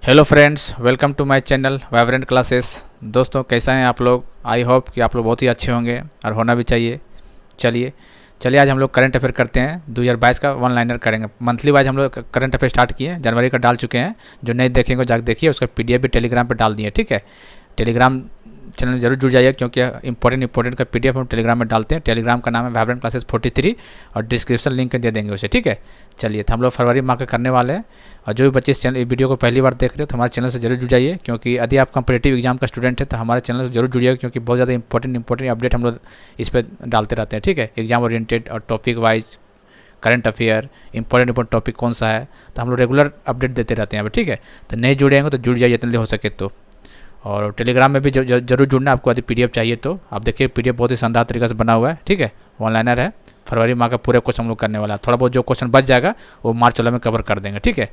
Hello friends, welcome to my channel vibrant classes. दोस्तों, कैसा हैं आप लोग? आई होप कि आप लोग बहुत ही अच्छे होंगे और होना भी चाहिए। चलिए चलिए आज हम लोग करंट अफेयर करते हैं। 2022 का वन लाइनर करेंगे। मंथली वाइज हम लोग करंट अफेयर स्टार्ट किए हैं, जनवरी का डाल चुके हैं। जो नहीं देखेंगे जाकर देखिए, उसका पीडीएफ भी टेलीग्राम पे डाल दिए। ठीक है, टेलीग्राम चैनल में जरूर जुड़ जाइए, क्योंकि इंपॉर्टेंट का पीडीएफ हम टेलीग्राम में डालते हैं। टेलीग्राम का नाम है वाइब्रेंट क्लासेस 43 और डिस्क्रिप्शन लिंक दे देंगे उसे। ठीक है, चलिए तो हम लोग फरवरी माह का करने वाले हैं। और जो भी बच्चे इस वीडियो को पहली बार देख रहे हो तो हमारे चैनल से जरूर जुड़ जाइए, क्योंकि यदि आप कॉम्पिटिटिव एग्जाम का स्टूडेंट है तो हमारे चैनल से जरूर जुड़िएगा, क्योंकि बहुत ज़्यादा इंपॉर्टेंट अपडेट हम लोग इस पर डालते रहते हैं। ठीक है, एग्जाम ओरिएंटेड और topic wise current affair, important topic कौन सा है, तो हम लोग रेगुलर अपडेट देते रहते हैं। ठीक है, तो नहीं जुड़ेंगे तो जुड़ जाइए जितने हो सके तो। और टेलीग्राम में भी जरूर जुड़ना आपको, यदि पीडीएफ चाहिए तो। आप देखिए पीडीएफ बहुत ही शानदार तरीके से बना हुआ है। ठीक है, वन लाइनर है। फरवरी माह का पूरे क्वेश्चन हम लोग करने वाला है। थोड़ा बहुत जो क्वेश्चन बच जाएगा वो मार्च वाला में कवर कर देंगे। ठीक है,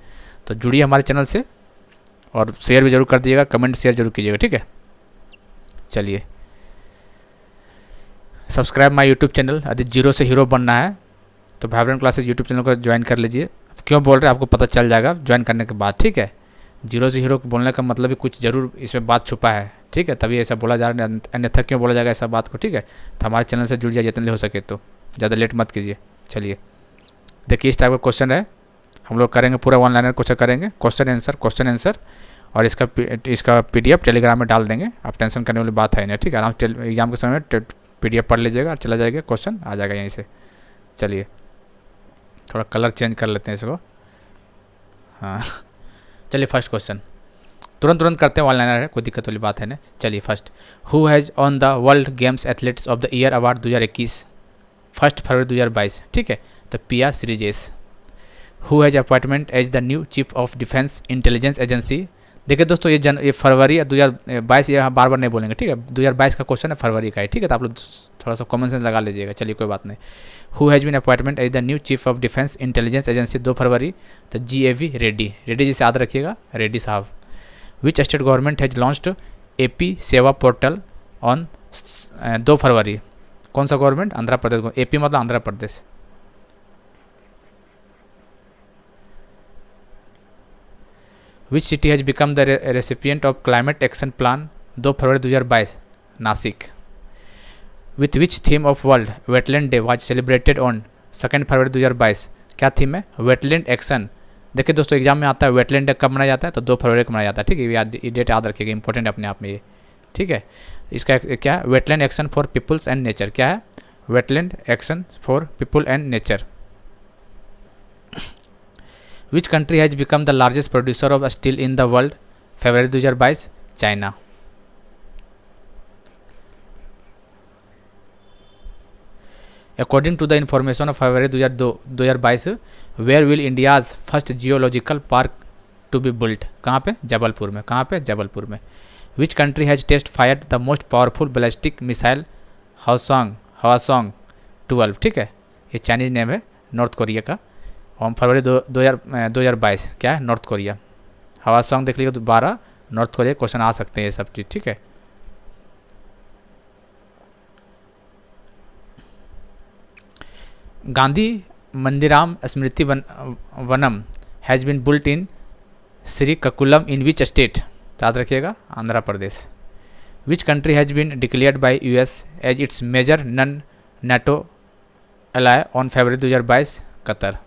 तो जुड़िए हमारे चैनल से और शेयर भी जरूर कर दीजिएगा, कमेंट शेयर जरूर कीजिएगा। ठीक है, चलिए सब्सक्राइब माय यूट्यूब चैनल। यदि जीरो से हीरो बनना है तो वाइब्रेंट क्लासेस यूट्यूब चैनल को ज्वाइन कर लीजिए। क्यों बोल रहे हैं आपको पता चल जाएगा ज्वाइन करने के बाद। ठीक है, जीरो से हीरो बोलने का मतलब भी कुछ जरूर इसमें बात छुपा है। ठीक है, तभी ऐसा बोला जा रहा है, अन्यथा क्यों बोला जाएगा ऐसा बात को। ठीक है, तो हमारे चैनल से जुड़ जाइए जितने हो सके तो, ज़्यादा लेट मत कीजिए। चलिए देखिए, इस टाइप का क्वेश्चन है, हम लोग करेंगे पूरा वन लाइनर क्वेश्चन करेंगे, क्वेश्चन आंसर। और इसका पीडीएफ टेलीग्राम में डाल देंगे। आप टेंशन करने वाली बात है नहीं। ठीक है, आराम से एग्जाम के समय पीडीएफ पढ़ लीजिएगा और चला जाएगा, क्वेश्चन आ जाएगा यहीं से। चलिए थोड़ा कलर चेंज कर लेते हैं इसको। हाँ चलिए फर्स्ट क्वेश्चन तुरंत करते हैं, वन लाइनर है, कोई दिक्कत वाली बात है ना। चलिए first, who has won the world games athletes of the year award 2021 1 February 2022। ठीक है, तो पिया Sreejesh. Who has appointment as the new chief of defence intelligence agency. देखिए दोस्तों, ये फरवरी या 2022, ये बार बार नहीं बोलेंगे। ठीक है, 2022 का क्वेश्चन है, फरवरी का है। ठीक है, तो आप लोग थोड़ा सा कॉमन सेंस लगा लीजिएगा। चलिए कोई बात नहीं। Who has been appointment as the new chief of defence intelligence agency 2 February, तो GAV रेड्डी। रेड्डी जी से याद रखिएगा, रेड्डी साहब। Which state government has launched AP Seva portal on 2 February. कौन सा गवर्नमेंट? आंध्र प्रदेश। AP मतलब Andhra Pradesh. Which city has become the recipient of climate action plan 2 February 2022, Nashik. With which theme of world wetland day was celebrated on 2 February 2022। क्या theme है? Wetland action. देखिए दोस्तों, exam में आता है वेटलैंड डे कब मनाया जाता है, तो 2 फरवरी को मनाया जाता है। ठीक है, ये डेट याद रखिएगा, इंपॉर्टेंट है अपने आप में ये। ठीक है, इसका क्या है? Wetland action for peoples and nature. क्या है? Wetland action for people and nature. Which country has become the largest producer of steel in the world February 2022, China. According to the information of February 2022, where will India's first geological park to be built? कहाँ पे? जबलपुर में। कहाँ पे? जबलपुर में। Which country has test fired the most powerful ballistic missile Hwasong 12? ठीक है, ये Chinese name है नॉर्थ कोरिया का। और फरवरी 2022 क्या है? North Korea. हवासोंग देख लीजिए, 12 नॉर्थ कोरिया। क्वेश्चन आ सकते हैं ये सब चीज़। ठीक है, Gandhi Mandiram Smriti Vanam has been built in Srikakulam in which state? याद रखिएगा, Andhra Pradesh. Which country has been declared by US as its major non NATO ally on February 2022, Qatar.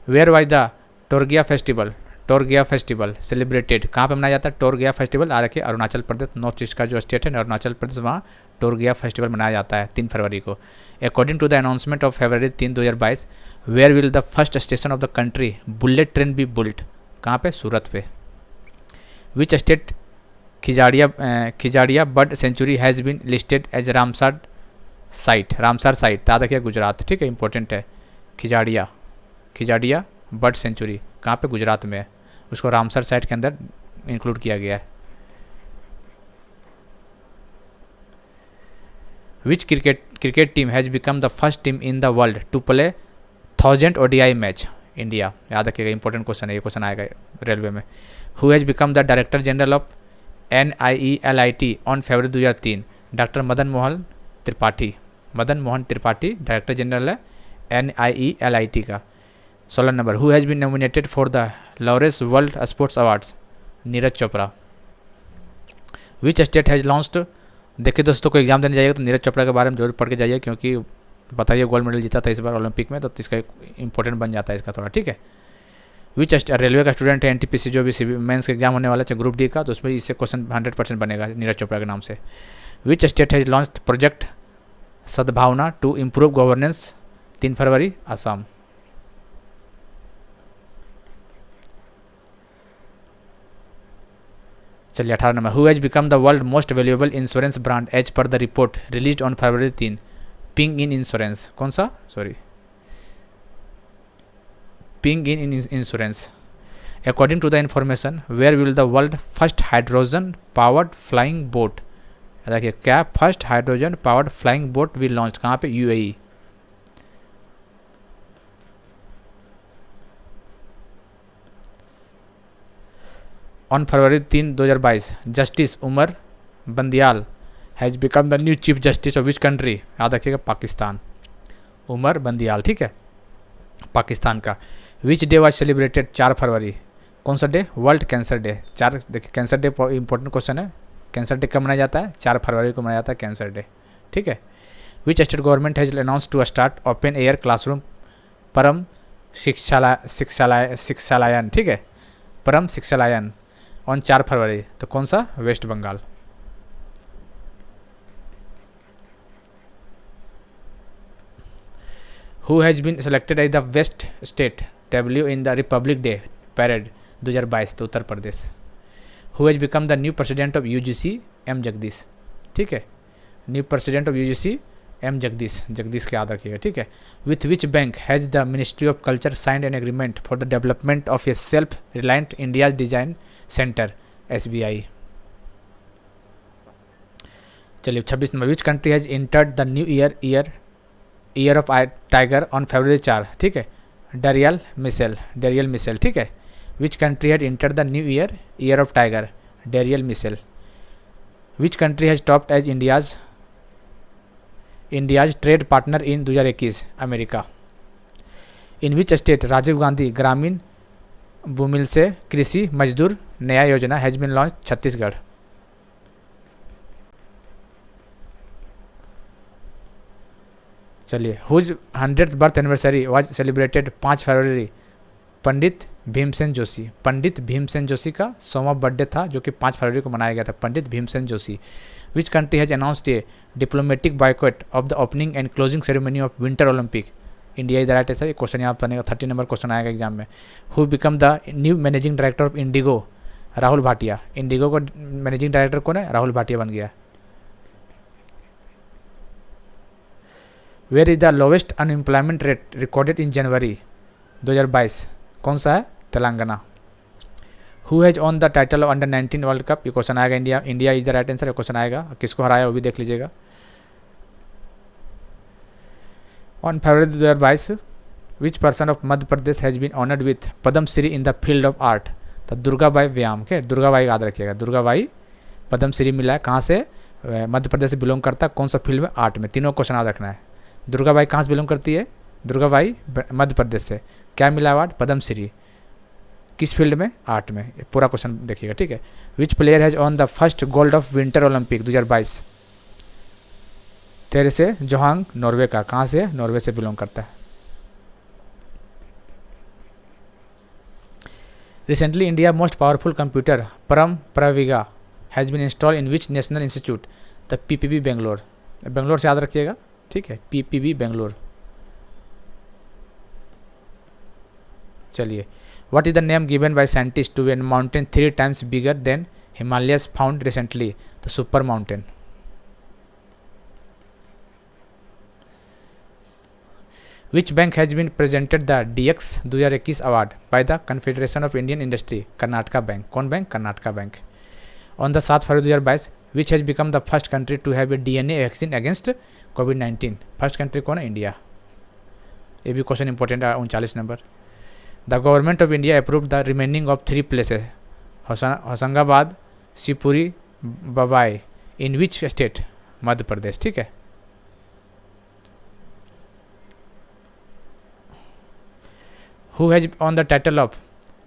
Where was the Torgya festival celebrated. कहाँ पे मनाया जाता है टोरगिया फेस्टिवल? आ रखे अरुणाचल प्रदेश, नॉर्थ ईस्ट का जो स्टेट है अरुणाचल प्रदेश, वहाँ टोरगिया फेस्टिवल मनाया जाता है 3 फरवरी को। According to the announcement of February 3, 2022, where will the first station of the country bullet train be built? कहाँ पे? सूरत पे। Which state Khijadia bird sanctuary has been listed as Ramsar site? याद रखिए, गुजरात। ठीक है, इंपॉर्टेंट है। खिजाड़िया बर्ड सेंचुरी कहाँ पे? गुजरात में है। उसको रामसर साइट के अंदर इंक्लूड किया गया है। Which cricket team has become the first team in the world to play 1000 ODI match? India. याद रखिएगा, इंपॉर्टेंट क्वेश्चन है, ये क्वेश्चन आएगा रेलवे में। Who has become the director general of NIELIT on February 2003? Doctor Madan Mohan Tripathi. Director general है NIELIT का। 16 number, who has been nominated for the Laureus world sports awards? Neeraj Chopra. Which state has launched? देखिए दोस्तों, को exam देने जाइएगा तो नीरज चोपड़ा के बारे में जरूर पढ़ के जाइए, क्योंकि बताइए गोल्ड मेडल जीता था इस बार ओलंपिक में, तो इसका इंपॉर्टेंट बन जाता है इसका थोड़ा, ठीक है। विच रेलवे का स्टूडेंट है NTPC जो भी मेंस का एग्जाम होने वाला है ग्रुप डी का, तो उसमें इससे क्वेश्चन 100% बनेगा नीरज चोपड़ा के नाम से। Which state has launched project Sadbhavana to improve governance? 3 February, Assam. चलिए 18 number, who has become the world most valuable insurance brand as per the report released on February 3? Ping An insurance. कौन सा? Sorry, Ping An insurance. According to the information, where will the world first hydrogen powered flying boat? देखिए, क्या first hydrogen powered flying boat will launch? कहाँ पे? UAE। On February 3, 2022, justice Umar Bandial has become the new chief justice of which country? याद रखिएगा, पाकिस्तान। उमर बंदियाल, ठीक है, पाकिस्तान का। Which day was celebrated? 4 फरवरी। कौन सा डे? World cancer day. 4, देखिए कैंसर डे इंपॉर्टेंट क्वेश्चन है। कैंसर डे कब मनाया जाता है? 4 फरवरी को मनाया जाता है कैंसर डे, ठीक है। Which state government has announce to start open air classroom परम शिक्षालयन, ठीक है, परम शिक्षालयन ऑन 4 फरवरी? तो कौन सा? West Bengal. Who has been selected as the best state W in the Republic Day parade 2022? तो Uttar Pradesh. Who has become the new president of UGC? M Jagadesh, ठीक है, new president of UGC M Jagadesh, Jagadesh के याद रखिएगा, ठीक है। With which bank has the Ministry of Culture signed an agreement for the development of a self reliant India design centre? SBI। चलिए 26 number, which country has entered the new year of tiger on February 4? ठीक है, डेरियल मिसेल, ठीक है। Which country had entered the new year of tiger? डेरियल मिसेल। Which country has topped as India's trade partner in 2021? America. In which state Rajiv Gandhi Gramin भूमिल से कृषि मजदूर नया योजना हैज़ बीन लॉन्च? छत्तीसगढ़। चलिए, whose 100th birth anniversary was celebrated 5 February? Pandit Bhimsen Joshi का 100वां बर्थडे था, जो कि 5 फरवरी को मनाया गया था, Pandit Bhimsen Joshi. Which country has announced a diplomatic boycott of the opening and closing ceremony of winter Olympic? India is the right answer. ये क्वेश्चन यहाँ बनेगा, 30 नंबर क्वेश्चन आएगा एग्जाम में। Who become the new managing director of IndiGo? Rahul Bhatia. IndiGo को managing director कौन है? राहुल भाटिया बन गया। Where is the lowest unemployment rate recorded in January 2022? कौन सा है? Telangana. Who has won the title of under nineteen world cup? ये क्वेश्चन आएगा, India is the right answer. Question आएगा, किसको हराया वो भी देख लीजिएगा। On February 2022, which person of Madhya Pradesh has been honoured with Padma Shri in the field of art? तो दुर्गाबाई व्याम के, दुर्गाबाई याद रखिएगा, दुर्गाबाई पद्म श्री मिला है। कहाँ से? मध्य प्रदेश से बिलोंग करता है। कौन सा फील्ड में? आर्ट में। तीनों क्वेश्चन याद रखना है। दुर्गाबाई कहाँ से बिलोंग करती है? दुर्गाबाई मध्य प्रदेश से। क्या मिला अवार्ड? पद्म श्री। किस फील्ड में? आर्ट में। पूरा क्वेश्चन देखिएगा, ठीक है। विच player has won the first gold of winter Olympic 2022? तेरे से जोहांग, नॉर्वे का। कहाँ से? नॉर्वे से बिलोंग करता है। Recently India most powerful computer Param Pravega has been install in which national institute? The PPB Bangalore. Bangalore से याद रखिएगा, ठीक है, PPB बेंगलोर। चलिए, what is the name given by scientist to a mountain 3 times bigger than Himalayas found recently? The super mountain. Which bank has been presented the DX 2021 award by the Confederation of Indian Industry? Karnataka bank. कौन bank? Karnataka bank. On the 7 February 2022, which has become the first country to have a DNA vaccine against COVID-19? First country कौन है? India. ये भी question important है, 39 number. The government of India approved the remaining of 3 places Hoshangabad, Shivpuri, Babai in which state? Madhya Pradesh, ठीक है। Who has won the title of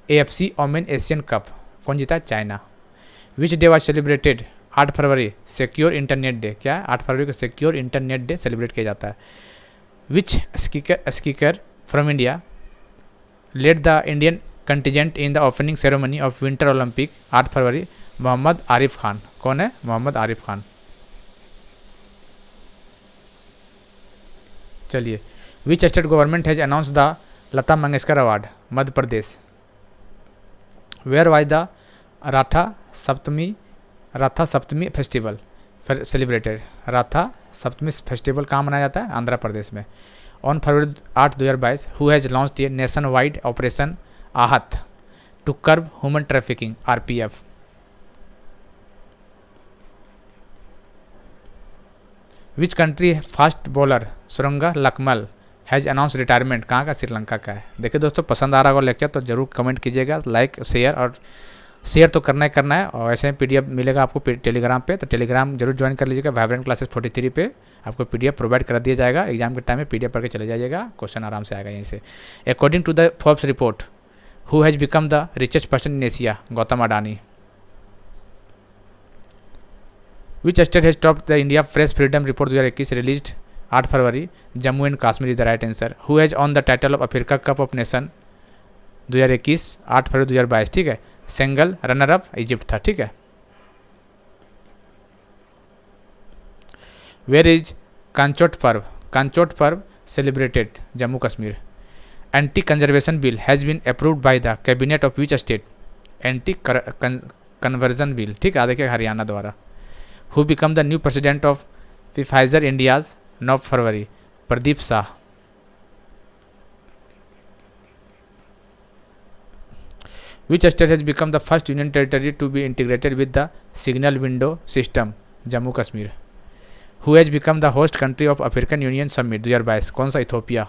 AFC women Asian cup, कौन जीता है? China. Which day was celebrated, 8 February secure internet day, क्या है? 8 फरवरी को secure internet day celebrate किया जाता है। Which skier from India led the Indian contingent in the opening ceremony of winter Olympic 8 February? Mohammad Arif Khan. कौन है? मोहम्मद आरिफ खान। चलिए, which state government has announce the Lata Mangeshkar award? Madhya Pradesh. Where was the Ratha Saptami festival celebrated? Ratha Saptami festival कहाँ मनाया जाता है? आंध्र प्रदेश में। On February 8 2022 who has launched a nationwide operation आहत to curb human trafficking RPF? Which country fast bowler Suranga Lakmal has announce retirement? कहाँ का? श्रीलंका का है। देखिए दोस्तों, पसंद आ रहा होगा लेक्चर तो जरूर कमेंट कीजिएगा, लाइक शेयर, और शेयर तो करना ही करना है। और ऐसे ही PDF मिलेगा आपको टेलीग्राम पे, तो टेलीग्राम जरूर ज्वाइन कर लीजिएगा। वाइब्रेंट क्लासेस 43 पे आपको PDF प्रोवाइड कर दिया जाएगा। एग्जाम के टाइम में PDF पढ़ के चले जाइएगा, क्वेश्चन आराम से आएगा यहीं से। According to the Forbes report who has become the richest person in Asia? Gautam Adani. Which state has top the India press freedom report 2021 released 8 February? Jammu and Kashmir is the right answer. Who has won the title of Africa cup of nation 2021 8 February 2022? ठीक है, single runner up Egypt था। ठीक है। Where is Kanchoth पर्व celebrated? Jammu Kashmir. Anti conservation bill has been approved by the cabinet of which state? Anti conversion bill. ठीक है, देखिए हरियाणा द्वारा। Who become the new president of Pfizer India's 9 February? Pradeep Shah. Which state has become the first union territory to be integrated with the signal window system? Jammu Kashmir. Who has become the host country of African union summit 2022? कौन सा? Ethiopia.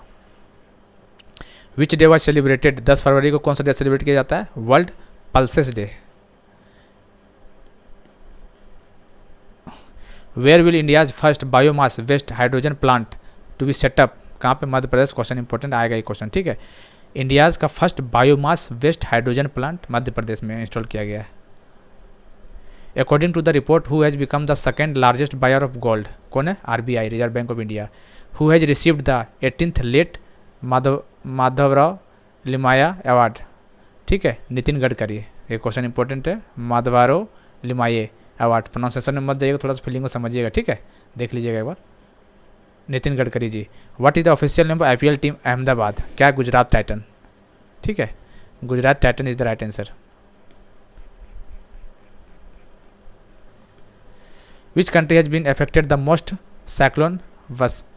Which day was celebrated? 10 फरवरी को कौन सा day celebrate किया जाता है? World pulses day. Where will India's first biomass waste hydrogen plant to be setup? कहाँ पे? मध्य प्रदेश। क्वेश्चन इंपॉर्टेंट आएगा ये क्वेश्चन। ठीक है, इंडियाज का first biomass waste hydrogen plant Madhya Pradesh में इंस्टॉल किया गया है। According to the report who has become the second largest buyer of gold? कौन है? RBI, reserve bank of India. Who has received the 18th late Madhavrao Limaye award? ठीक है, नितिन गडकरी। ये question important है। माधवराव लिमाये अवार्ड, प्रोनाउंसिएशन में मत जाइएगा, थोड़ा सा फीलिंग को समझिएगा। ठीक है, देख लीजिएगा एक बार। Nitin Gadkari ji. What is the official name of IPL team Ahmedabad? क्या? गुजरात टाइटन। ठीक है, Gujarat Titan is the right answer. Which country has been affected the most cyclone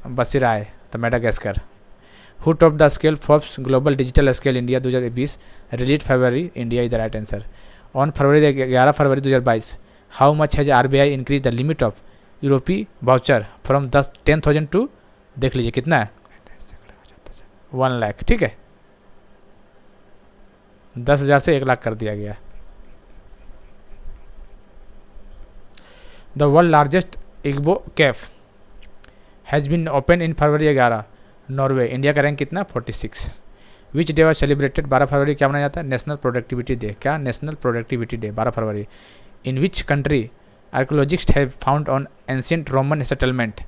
Batsirai? तो Madagascar. Who top the scale Forbes global digital scale India 2020 release February? India is the right answer. On February 11 February 2022 how much has RBI increase the limit of यूरोपी voucher from 10,000 to? देख लीजिए कितना है? 1 लाख। ठीक है, 10,000 से 1 लाख कर दिया गया। The world largest igloo cafe has been open in February 11 Norway. India का रैंक कितना? 46। Which day was celebrated? 12 फरवरी क्या मनाया जाता है? National productivity day. क्या? नेशनल प्रोडक्टिविटी डे 12 फरवरी। In which country archaeologists have found on ancient Roman settlement?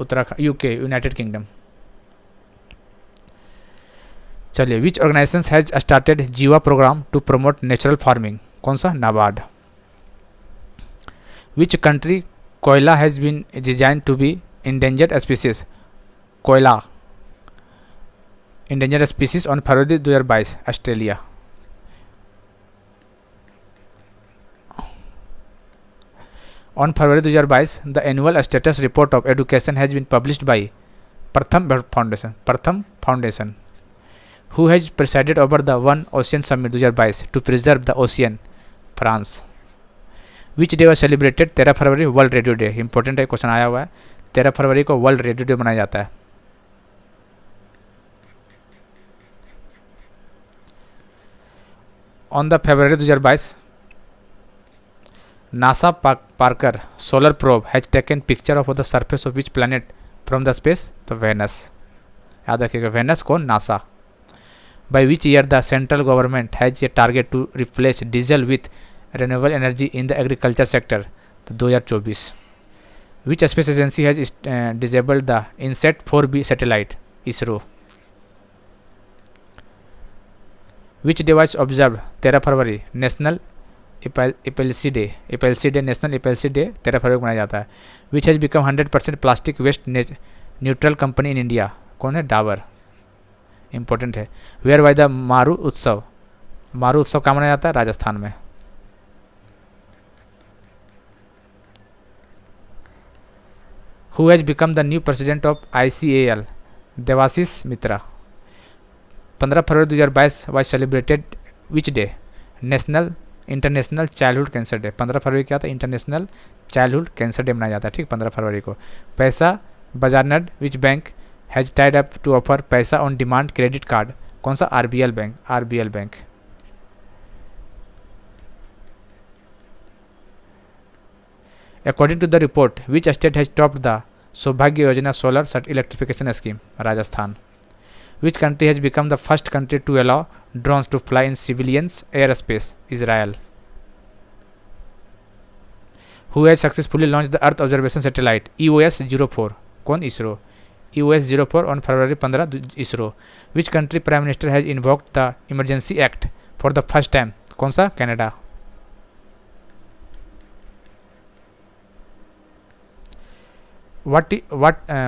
Uttarakhand, UK, United Kingdom. चलिए, which organisation has started Jiva programme to promote natural farming? कौन सा? नाबार्ड। विच कंट्री कोयला has been design to be endangered species? Koala endangered species on February 2022 Australia. On February 2022 the annual status report of education has been published by Pratham Foundation. Who has presided over the one ocean summit 2022 to preserve the ocean? France. Which day was celebrated? 13 February world radio day. Important है, question आया हुआ है। 13 फरवरी को world radio day मनाया जाता है। On the February 2022 NASA Parker solar probe has taken picture of the surface of which planet from the space? तो वेनस। याद रखिएगा, वेनस कौन? NASA. By which year the central government has a target to replace diesel with renewable energy in the agriculture sector, तो 2024। Which space agency has disabled the INSAT 4B satellite, ISRO. Which day was observe 13 February national epilepsy day, national epilepsy day 13 फरवरी को मनाया जाता है। Which has become 100% plastic waste neutral company in India, कौन है? Dabur, important है। Where why the Maru उत्सव, मारू उत्सव कहाँ मनाया जाता है? राजस्थान में। Who has become the new president of ICAL, Debashish Mitra. 15 February 2022 was celebrated which day? International childhood cancer day. 15 फरवरी क्या था? इंटरनेशनल चाइल्डहुड कैंसर डे मनाया जाता है, ठीक, 15 फरवरी को। Paisabazaar which bank has tied up to offer Paisa on demand credit card, कौन सा? RBL bank. According to the report which state has topped the Saubhagya Yojana solar electrification scheme, Rajasthan. Which country has become the first country to allow drones to fly in civilians airspace, Israel. Who has successfully launched the Earth Observation Satellite, EOS-04, कौन? ISRO. EOS-04 on February 15, ISRO. Which country Prime Minister has invoked the Emergency Act for the first time, कौन सा? Canada.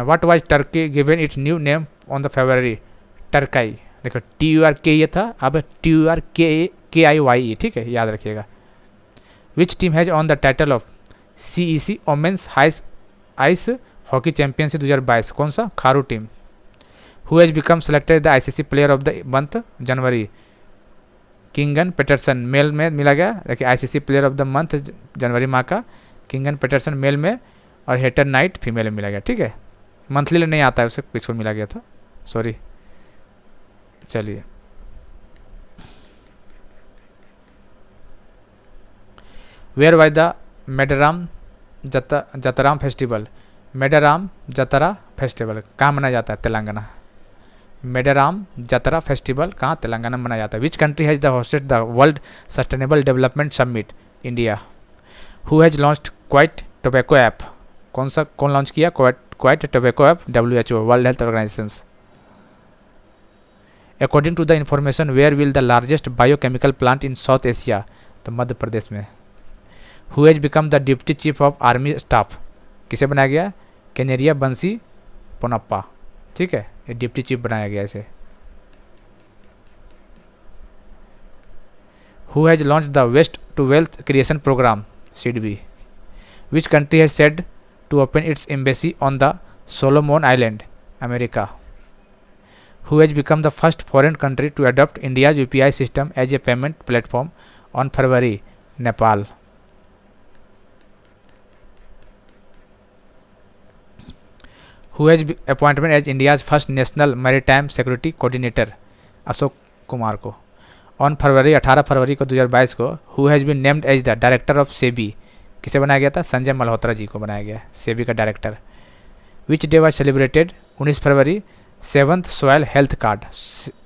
What was Turkey given its new name on the February? टर्काई, देखो TURK ये था, अब TURKIYE, ठीक है, याद रखिएगा। Which team has won the title of CEC women's ice hockey championship 2022, कौन सा? Kharu team. Who has become selected the ICC player of the month, January? Keegan Petersen, male में मिला गया। देखिए ICC player of the month जनवरी माह का किंगन Petersen male में, और हेटर नाइट फीमेल में मिला गया, ठीक है। मंथली नहीं आता है, उसे किसको मिला गया था, सॉरी। चलिए, where why the Medaram Jatara festival, Medaram Jatara festival कहाँ मनाया जाता है? तेलंगाना। मेडाराम जतरा फेस्टिवल कहाँ? तेलंगाना में मनाया जाता है। Which country has the hosted the world sustainable development summit, India. Who has launched quit tobacco app, कौन सा? कौन लॉन्च किया? Quit tobacco app, WHO, world health organization. According to the information where will the largest biochemical plant in south Asia, तो मध्य प्रदेश में। Who has become the deputy chief of army staff, किसे बनाया गया? कैनेरिया बंसी पोनप्पा, ठीक है, ये डिप्टी चीफ बनाया गया इसे। Who has launch the waste to wealth creation programme, SIDBI. Which country has said to open its embassy on the Solomon island, America. Who has become the first foreign country to adopt India's UPI system as a payment platform on February, Nepal. Who has appointment as India's first national maritime security coordinator, Ashok Kumar को। On February 18 फरवरी को 2022 को who has been named as the director of SEBI, किसे बनाया गया था? संजय मल्होत्रा जी को बनाया गया SEBI का director. Which day was celebrated? 19 February, 7th soil health card,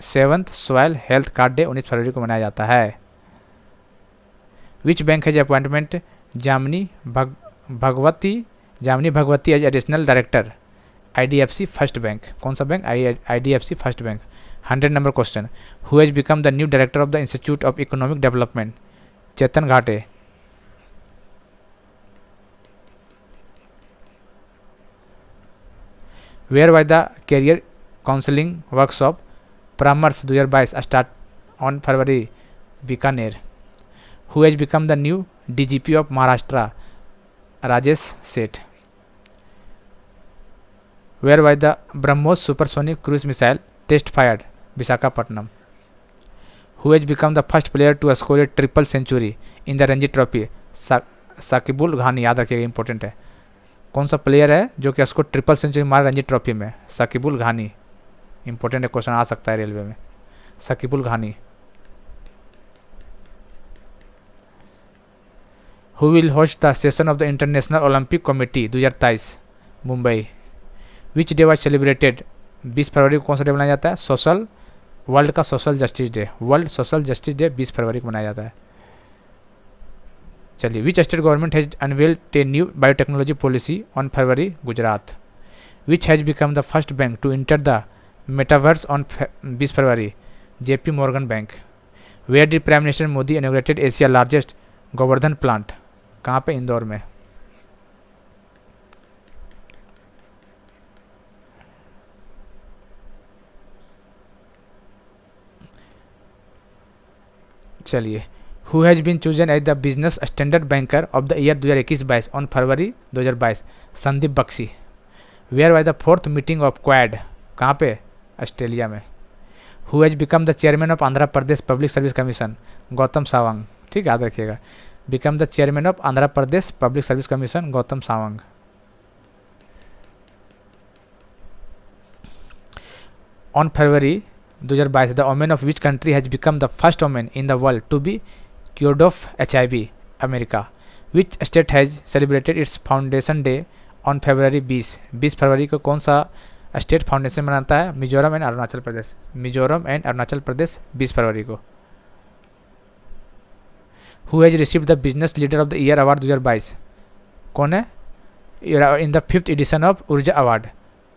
7th soil health card day 19 फरवरी को मनाया जाता है। Which bank has appointment Jamini Bhagwati as additional director, IDFC first bank, कौन सा bank? IDFC first bank. 100 number question, who has become the new director of the institute of economic development, Chetan Ghate. Where why the career counselling workshop Paramarsh 2022 start on February, Bikaner. Who has become the new DGP of Maharashtra, Rajesh Seth. Where why the BrahMos supersonic cruise missile test fired, Visakhapatnam. Who has become the first player to score a triple century in the Ranji Trophy, Sakibul Gani, याद रखिएगा, important है। कौन सा player है जो कि उसको triple century मारा रणजी ट्रॉफी में? साकिबुल घानी, इंपॉर्टेंट है, क्वेश्चन आ सकता है रेलवे में, Saqibul Ghani. Who will host the session of the international Olympic committee 2023, Mumbai. Which day was celebrated? 20 फरवरी को कौन सा डे मनाया जाता है? सोशल वर्ल्ड का social justice day, world social justice day 20 फरवरी को मनाया जाता है। चलिए, which state government has unveiled a new biotechnology policy on February? Gujarat. Which has become the first bank to enter the metaverse on 20 February? JP Morgan bank. Where did prime minister Modi inaugurated Asia largest Govardhan plant? कहाँ पे? इंदौर में। चलिए, who has been chosen as the business standard banker of the year 2021-22 on February 2022? Sandeep Bakhshi. Where was the fourth meeting of Quad? कहाँ पे? Australia में। Who has become the chairman of Andhra Pradesh public service commission? Gautam Sawang. ठीक है, याद रखिएगा। Become the chairman of Andhra Pradesh public service commission Gautam Sawang. On February 2022 the women of which country has become the first women in the world to be cured of HIV? America. Which state has celebrated its foundation day on February 20 फरवरी को कौन सा state foundation मनाता है? Mizoram and Arunachal Pradesh. Mizoram and Arunachal Pradesh 20 फरवरी को। Who has received the business leader of the year award 2022? कौन है? इन the 5th edition of Urja award?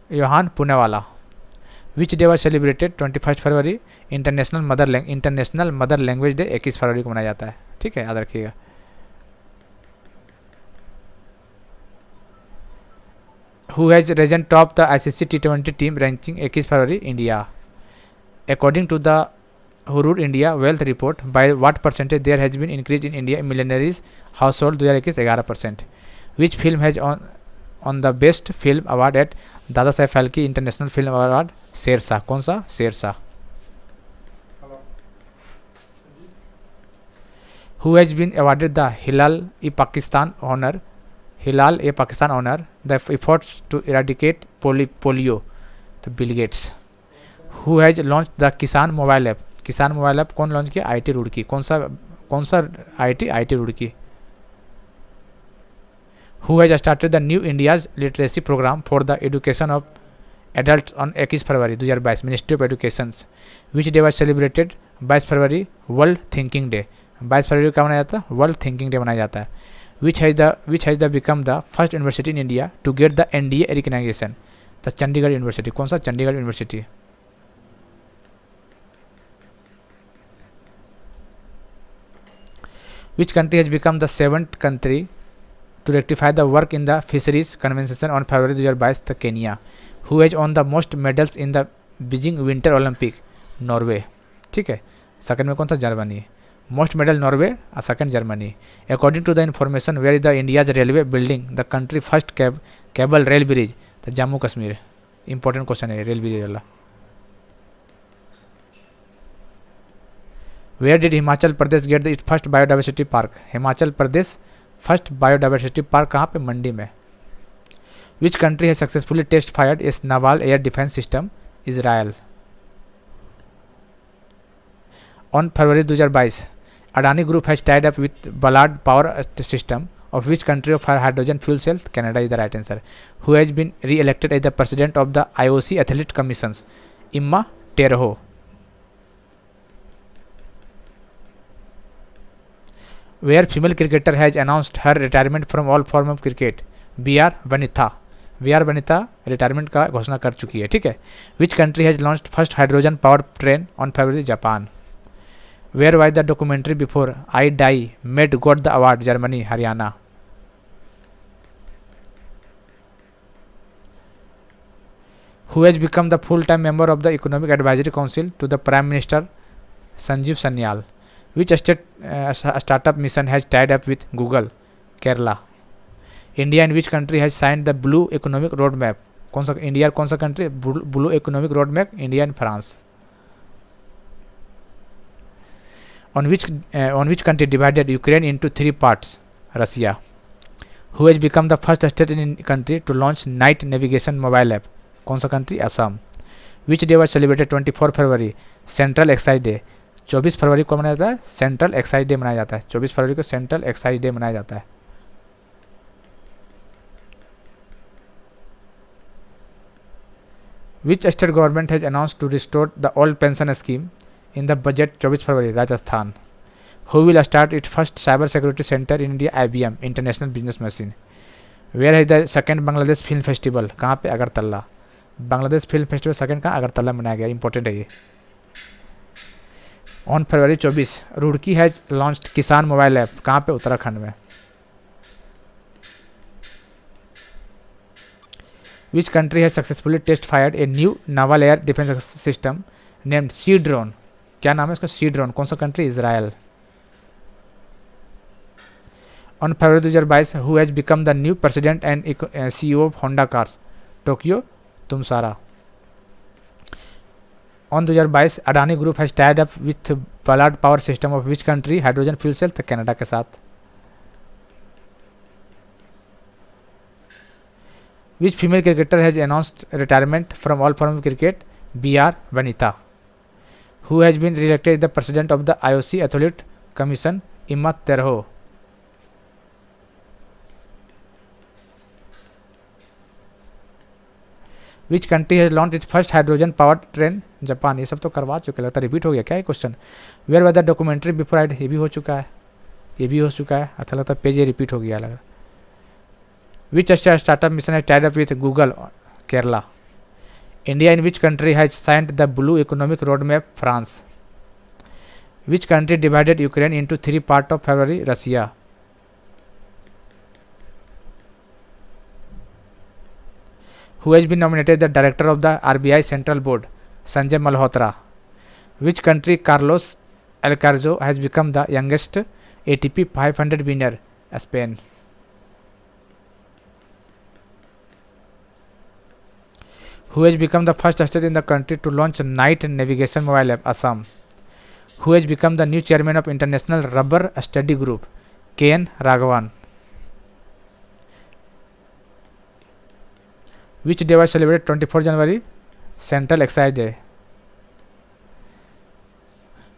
Yohan Poonawalla. Which day was celebrated 21 February? International mother language day 21 फरवरी को मनाया जाता है। ठीक है, याद रखिएगा। Who has regain top the ICC T20 team ranking 21 February? India. According to the Hurun India wealth report by what percentage there has been increase in India millionaires household 2021? 11%। Which film has won the best film award eight Dada Saheb Phalke international film award? Shershaah. कौन सा? Shershaah. Who has been awarded the Hilal e Pakistan honour? Hilal e Pakistan honour the efforts to eradicate polio? तो Bill Gates. Who has launch the Kisan mobile app? Kisan mobile app कौन launch किया? IIT Roorkee. कौन सा IIT Roorkee. Who has started the new India's literacy programme for the education of adult on 21 February 2022? Ministry of education. Which day was celebrated 22 February? World thinking day. 22 फरवरी का मनाया जाता है? World thinking day मनाया जाता है। Which has the become the first university in India to get the NDA recognisation? The Chandigarh university. कौन सा? Chandigarh university. Which country has become the 7th country to rectify the work in the fisheries convention on February 2022? The Kenya. Who has won the most medals in the Beijing Winter Olympic? Norway. ठीक है। Second में कौन सा? Germany. Most medal Norway और second Germany. According to the information where is the India's railway building the country first cable rail bridge? तो Jammu Kashmir. Important question है rail bridge वाला। Where did Himachal Pradesh get the it first biodiversity park? Himachal Pradesh first biodiversity park कहाँ पे? मंडी में। Which country है successfully test fired इस naval air defence system? Israel. On February 2022 Adani group has tied up with Ballard power system of which country of hydrogen fuel cell? Canada is the right answer. Who has been reelected as the president of the IOC athlete commissions? Emma Terho. Where female cricketer has announced her retirement from all form of cricket? BR Vanitha. BR Vanitha retirement का घोषणा कर चुकी है। ठीक है। Which country has launched first hydrogen power train on February? Japan. Where was the documentary before I die made got the award? Germany. Haryana. Who has become the full time member of the economic advisory council to the prime minister? Sanjeev Sanyal. Which state startup mission has tied up with Google? Kerala. India in which country has signed the blue economic road map? कौन सा India? कौन सा country? Blue economic road map India and France. on which country divided Ukraine into 3 parts? Russia. Who has become the first state in country to launch night navigation mobile app? कौन सा country? Assam. Which day was celebrated 24 February? Central excise day. 24 फरवरी को मनाया जाता है central excise day मनाया जाता है। 24 फरवरी को सेंट्रल एक्साइज डे मनाया जाता है। Which state government has announce to restore the old pension scheme in the budget 24 February? Rajasthan. Who will start it first cyber security centre in India? IBM international business machine. Where है the second Bangladesh film festival? कहाँ पे? Agartala. Bangladesh film festival second कहाँ? अगरतला मनाया गया. Important है ये. On February 24 Roorkee has launched Kisan mobile app. कहाँ पे? उत्तराखंड में. Which country has successfully test fired a new naval air defence system named sea drone? क्या नाम है इसका? Sea drone. कौन सा country? Israel. On February 2022 who has become the new president and CEO of Honda cars? Takuya Tsumura. On 2022 Adani group has tied up with Ballard power system of which country? Hydrogen fuel cell. तो Canada के साथ. Which female cricketer has announced retirement from all form of cricket? BR Vanitha. Who has been reelected the president of the IOC athlete commission? Emma Terho. Which country has launch its first hydrogen power train? Japan. ये सब तो करवा चुके, लगता है repeat हो गया क्या ये question? Where was the documentary before aired? ये भी हो चुका है. ये भी हो चुका है. अच्छा लगता है पेज ये रिपीट हो गया लगा. Which startup mission has tied up with Google? Kerala. India in which country has signed the blue economic road map? France. Which country divided Ukraine into 3 part of February? Russia. Who has been nominated the director of the RBI Central Board? Sanjay Malhotra. Which country Carlos Alcaraz has become the youngest ATP 500 winner? Spain. Who has become the first state in the country to launch night navigation mobile app? Assam. Who has become the new chairman of International Rubber Study Group? KN Raghavan. Which day was celebrated 24 January? Central Excise Day.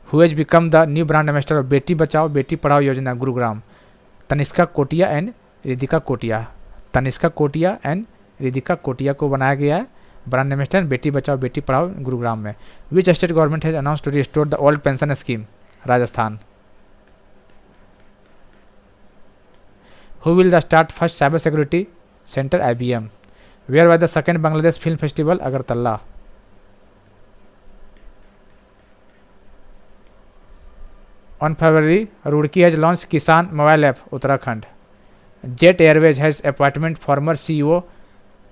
Who has become the new brand ambassador of Beti Bachao Beti Padhao योजना? गुरुग्राम. तनिष्का कोटिया and रिदिका Kotia. Tanishka Kotia and रिदिका कोटिया को बनाया गया है brand ambassador Beti Bachao Beti पढ़ाओ गुरुग्राम में. Which state government has announce to restore the old pension scheme? Rajasthan. Who will the start first cyber security centre? IBM. Where was the second Bangladesh Film Festival? Agartala. On February, Roorkee has launched Kisan mobile app. Uttarakhand. Jet Airways has appointed former CEO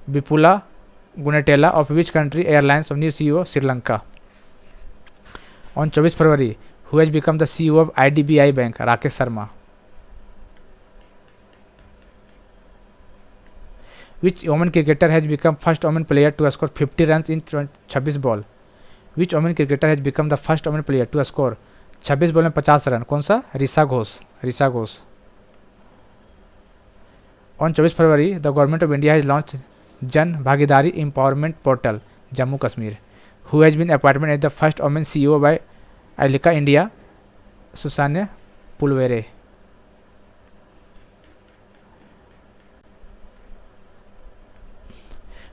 Vipula Gunatella of which country airlines? Of new CEO Sri Lanka. On 24 February, who has become the CEO of IDBI Bank? Rakesh Sharma. Which women cricketer has become first women player to score 50 runs in 26 ball? Which women cricketer has become the first women player to score 26 ball में 50 run? कौन सा? Richa Ghosh. Richa Ghosh. On 24 February the government of India has launch Jan Bhagidari empowerment portal Jammu Kashmir. Who has been appointment as the first women CEO by IKEA India? Susanne Pulverer.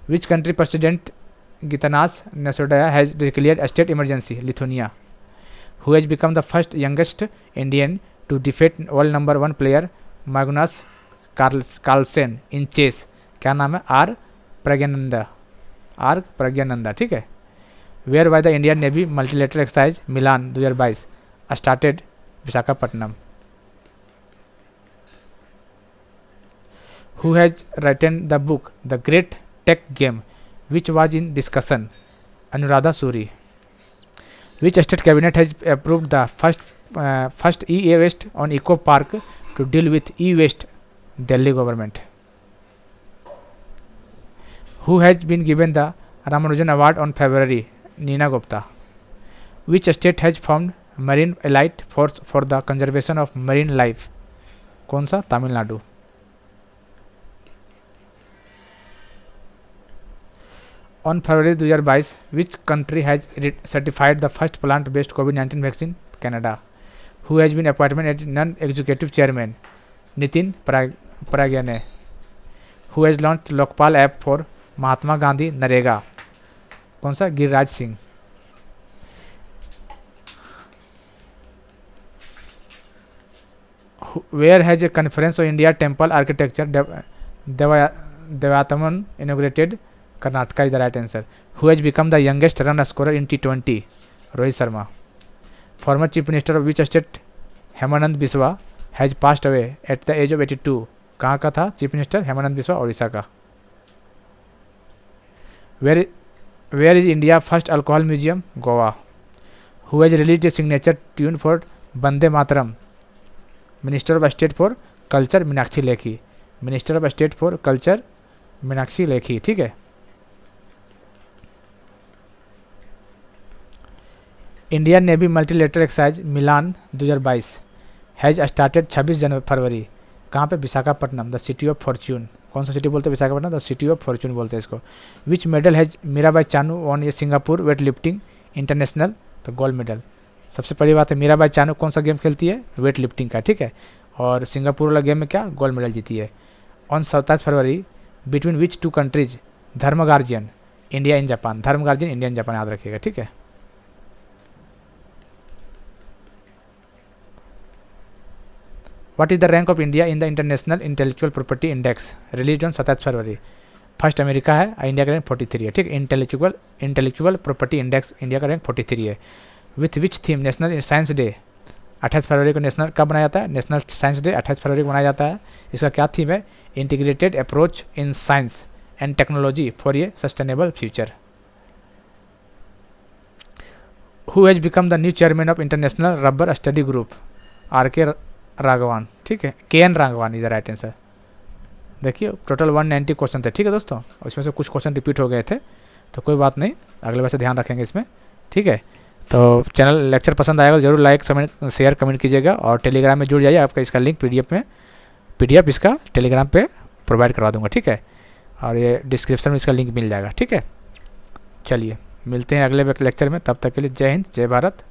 Which country President Gitanas Nausėda has declared a state emergency? Lithuania. Who has become the first youngest Indian to defeat world number 1 player Magnus Carlsen in chess? क्या नाम है? R Praggnanandhaa. ठीक है. Where by the Indian Navy multilateral exercise Milan 2022 started? Visakhapatnam. Who has written the book The Great Tech Game which was in discussion? Anuradha Suri. Which state cabinet has approved the first e-waste on Eco Park to deal with e-waste? Delhi government. Who has been given the Ramanujan Award on February? Neena Gupta. Which state has formed Marine Elite Force for the conservation of marine life? कौन सा? Tamil Nadu. On February 2022, which country has certified the first plant-based COVID-19 vaccine? Canada. Who has been appointed as non-executive chairman? Nitin Pragyan. Who has launched Lokpal app for Mahatma Gandhi Narega? कौन सा? Giriraj Singh. Where has a conference of India temple architecture देवातमन inaugurated? Karnataka is the right answer. Who has become the youngest run scorer in T20? Rohit Sharma. Former chief minister of which state Hemananda Biswal has passed away at the age of 82? कहाँ का था chief minister? Hemananda Biswal, Orissa का। Where is India first alcohol museum? Goa. Who has release a signature tune for Vande Mataram? Minister of state for culture Meenakshi Lekhi. Minister of state for culture Meenakshi Lekhi, ठीक है। Indian navy multilateral exercise Milan 2022 has started 26 फरवरी। कहाँ पे? Visakhapatnam, the city of Fortune. कौन सा city बोलते हैं Visakhapatnam? The city of Fortune बोलते हैं इसको। विच medal has Mirabai Chanu on ये सिंगापुर वेट लिफ्टिंग इंटरनेशनल? तो गोल्ड मेडल। सबसे बड़ी बात है, मीराबाई चानू कौन सा गेम खेलती है? वेट लिफ्टिंग का, ठीक है। और सिंगापुर वाला गेम में क्या? गोल्ड मेडल जीती है। On 27 February between which two countries Dharma guardian India and Japan? Dharma guardian India and Japan, याद रखिएगा, ठीक है। What is the rank of India in the International Intellectual Property Index released on 27 February? First America है, India का rank 43 है, ठीक। Intellectual property index India का rank 43 है। With which theme national science day 28 फरवरी को नेशनल कब बनाया जाता है? नेशनल साइंस डे 28 फरवरी को मनाया जाता है। इसका क्या थीम है? Integrated approach in science and technology for a sustainable future. Who has become the new chairman of international rubber study group? RK Raghavan, ठीक है। KN Raghavan is the right answer. देखिए टोटल 190 क्वेश्चन थे, ठीक है दोस्तों। उसमें से कुछ क्वेश्चन रिपीट हो गए थे, तो कोई बात नहीं, अगले बार से ध्यान रखेंगे इसमें, ठीक है। तो चैनल लेक्चर पसंद आएगा जरूर लाइक शेयर कमेंट कीजिएगा, और टेलीग्राम में जुड़ जाइए। आपका इसका लिंक PDF इसका टेलीग्राम पे प्रोवाइड करवा दूंगा, ठीक है। और ये डिस्क्रिप्शन में इसका लिंक मिल जाएगा, ठीक है। चलिए मिलते हैं अगले लेक्चर में, तब तक के लिए जय हिंद, जय भारत।